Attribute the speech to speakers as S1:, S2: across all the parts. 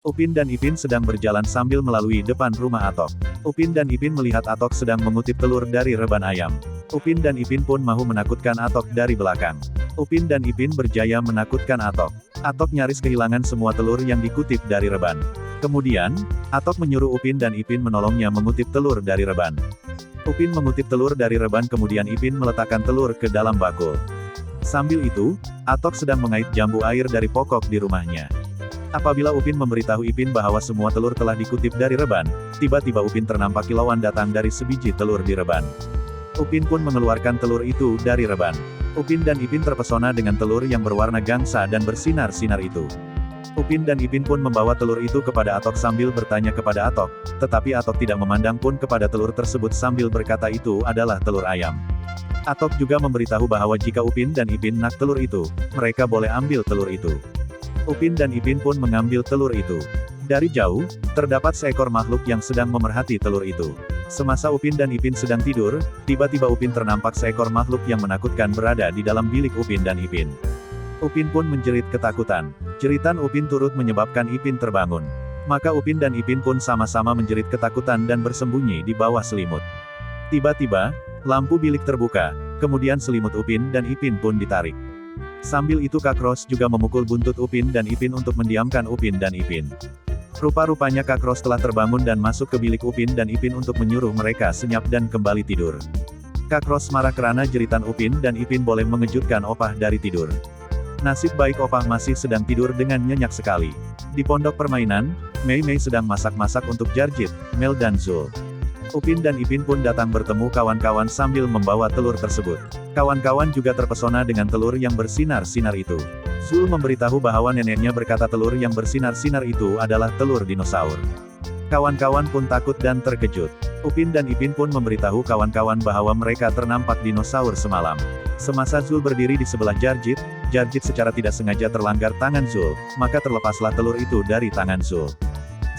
S1: Upin dan Ipin sedang berjalan sambil melalui depan rumah Atok. Upin dan Ipin melihat Atok sedang mengutip telur dari reban ayam. Upin dan Ipin pun mahu menakutkan Atok dari belakang. Upin dan Ipin berjaya menakutkan Atok. Atok nyaris kehilangan semua telur yang dikutip dari reban. Kemudian, Atok menyuruh Upin dan Ipin menolongnya mengutip telur dari reban. Upin mengutip telur dari reban, kemudian Ipin meletakkan telur ke dalam bakul. Sambil itu, Atok sedang mengait jambu air dari pokok di rumahnya. Apabila Upin memberitahu Ipin bahwa semua telur telah dikutip dari reban, tiba-tiba Upin ternampak kilauan datang dari sebiji telur di reban. Upin pun mengeluarkan telur itu dari reban. Upin dan Ipin terpesona dengan telur yang berwarna gangsa dan bersinar-sinar itu. Upin dan Ipin pun membawa telur itu kepada Atok sambil bertanya kepada Atok, tetapi Atok tidak memandang pun kepada telur tersebut sambil berkata itu adalah telur ayam. Atok juga memberitahu bahwa jika Upin dan Ipin nak telur itu, mereka boleh ambil telur itu. Upin dan Ipin pun mengambil telur itu. Dari jauh, terdapat seekor makhluk yang sedang memerhati telur itu. Semasa Upin dan Ipin sedang tidur, tiba-tiba Upin ternampak seekor makhluk yang menakutkan berada di dalam bilik Upin dan Ipin. Upin pun menjerit ketakutan. Jeritan Upin turut menyebabkan Ipin terbangun. Maka Upin dan Ipin pun sama-sama menjerit ketakutan dan bersembunyi di bawah selimut. Tiba-tiba, lampu bilik terbuka, kemudian selimut Upin dan Ipin pun ditarik. Sambil itu Kak Ros juga memukul buntut Upin dan Ipin untuk mendiamkan Upin dan Ipin. Rupa-rupanya Kak Ros telah terbangun dan masuk ke bilik Upin dan Ipin untuk menyuruh mereka senyap dan kembali tidur. Kak Ros marah karena jeritan Upin dan Ipin boleh mengejutkan Opah dari tidur. Nasib baik Opah masih sedang tidur dengan nyenyak sekali. Di pondok permainan, Mei Mei sedang masak-masak untuk Jarjit, Mel dan Zul. Upin dan Ipin pun datang bertemu kawan-kawan sambil membawa telur tersebut. Kawan-kawan juga terpesona dengan telur yang bersinar-sinar itu. Zul memberitahu bahwa neneknya berkata telur yang bersinar-sinar itu adalah telur dinosaur. Kawan-kawan pun takut dan terkejut. Upin dan Ipin pun memberitahu kawan-kawan bahwa mereka ternampak dinosaur semalam. Semasa Zul berdiri di sebelah Jarjit, Jarjit secara tidak sengaja terlanggar tangan Zul, maka terlepaslah telur itu dari tangan Zul.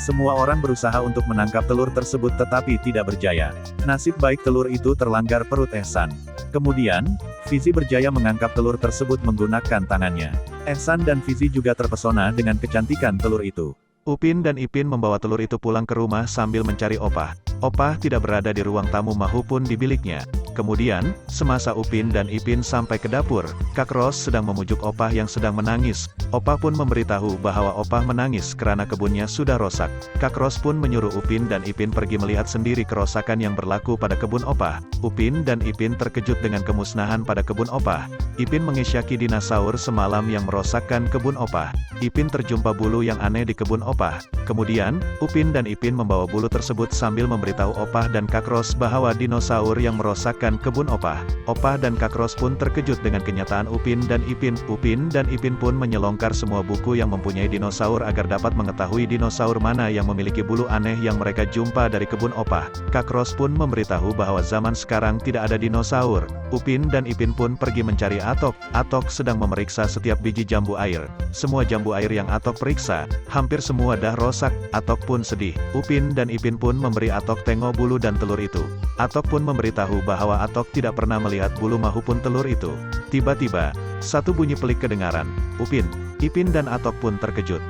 S1: Semua orang berusaha untuk menangkap telur tersebut tetapi tidak berjaya. Nasib baik telur itu terlanggar perut Ehsan. Kemudian, Fizi berjaya mengangkat telur tersebut menggunakan tangannya. Ehsan dan Fizi juga terpesona dengan kecantikan telur itu. Upin dan Ipin membawa telur itu pulang ke rumah sambil mencari Opah. Opah tidak berada di ruang tamu maupun di biliknya. Kemudian, semasa Upin dan Ipin sampai ke dapur, Kak Ros sedang memujuk Opah yang sedang menangis. Opah pun memberitahu bahwa Opah menangis karena kebunnya sudah rusak. Kak Ros pun menyuruh Upin dan Ipin pergi melihat sendiri kerusakan yang berlaku pada kebun Opah. Upin dan Ipin terkejut dengan kemusnahan pada kebun Opah. Ipin mengisyaki dinosaur semalam yang merosakkan kebun Opah. Ipin terjumpa bulu yang aneh di kebun Opah. Kemudian, Upin dan Ipin membawa bulu tersebut sambil memberitahu Opah dan Kak Ros bahwa dinosaur yang merosakkan kebun Opah. Opah dan Kak Ros pun terkejut dengan kenyataan Upin dan Ipin. Upin dan Ipin pun menyelongkar semua buku yang mempunyai dinosaur agar dapat mengetahui dinosaur mana yang memiliki bulu aneh yang mereka jumpa dari kebun Opah. Kak Ros pun memberitahu bahwa zaman sekarang tidak ada dinosaur. Upin dan Ipin pun pergi mencari Atok. Atok sedang memeriksa setiap biji jambu air. Semua jambu air yang Atok periksa, hampir semua dah rosak. Atok pun sedih. Upin dan Ipin pun memberi Atok tengok bulu dan telur itu. Atok pun memberitahu bahwa Atok tidak pernah melihat bulu maupun telur itu. Tiba-tiba, satu bunyi pelik kedengaran. Upin, Ipin dan Atok pun terkejut.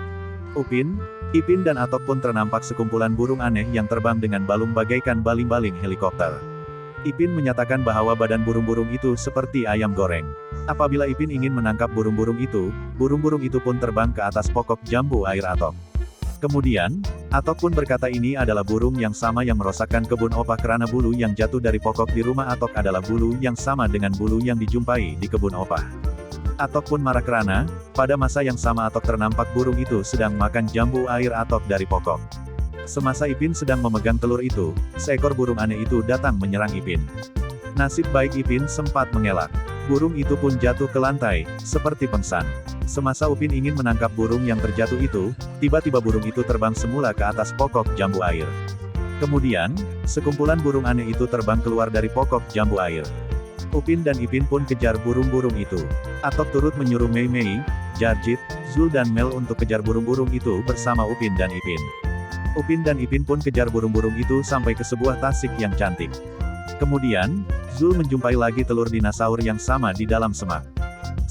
S1: Upin, Ipin dan Atok pun ternampak sekumpulan burung aneh yang terbang dengan balung bagaikan baling-baling helikopter. Ipin menyatakan bahwa badan burung-burung itu seperti ayam goreng. Apabila Ipin ingin menangkap burung-burung itu pun terbang ke atas pokok jambu air Atok. Kemudian, Atok pun berkata ini adalah burung yang sama yang merosakkan kebun Opah karena bulu yang jatuh dari pokok di rumah Atok adalah bulu yang sama dengan bulu yang dijumpai di kebun Opah. Atok pun marah karena, pada masa yang sama Atok ternampak burung itu sedang makan jambu air Atok dari pokok. Semasa Ipin sedang memegang telur itu, seekor burung aneh itu datang menyerang Ipin. Nasib baik Ipin sempat mengelak. Burung itu pun jatuh ke lantai, seperti pengsan. Semasa Upin ingin menangkap burung yang terjatuh itu, tiba-tiba burung itu terbang semula ke atas pokok jambu air. Kemudian, sekumpulan burung aneh itu terbang keluar dari pokok jambu air. Upin dan Ipin pun kejar burung-burung itu. Atok turut menyuruh Mei Mei, Jarjit, Zul dan Mel untuk kejar burung-burung itu bersama Upin dan Ipin. Upin dan Ipin pun kejar burung-burung itu sampai ke sebuah tasik yang cantik. Kemudian, Zul menjumpai lagi telur dinosaur yang sama di dalam semak.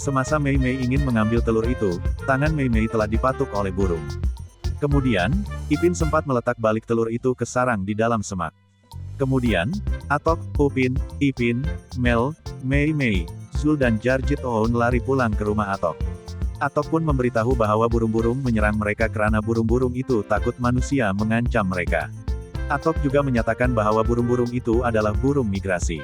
S1: Semasa Mei Mei ingin mengambil telur itu, tangan Mei Mei telah dipatuk oleh burung. Kemudian, Ipin sempat meletak balik telur itu ke sarang di dalam semak. Kemudian, Atok, Upin, Ipin, Mel, Mei, Zul dan Jarjit Oun lari pulang ke rumah Atok. Atok pun memberitahu bahwa burung-burung menyerang mereka karena burung-burung itu takut manusia mengancam mereka. Atok juga menyatakan bahwa burung-burung itu adalah burung migrasi.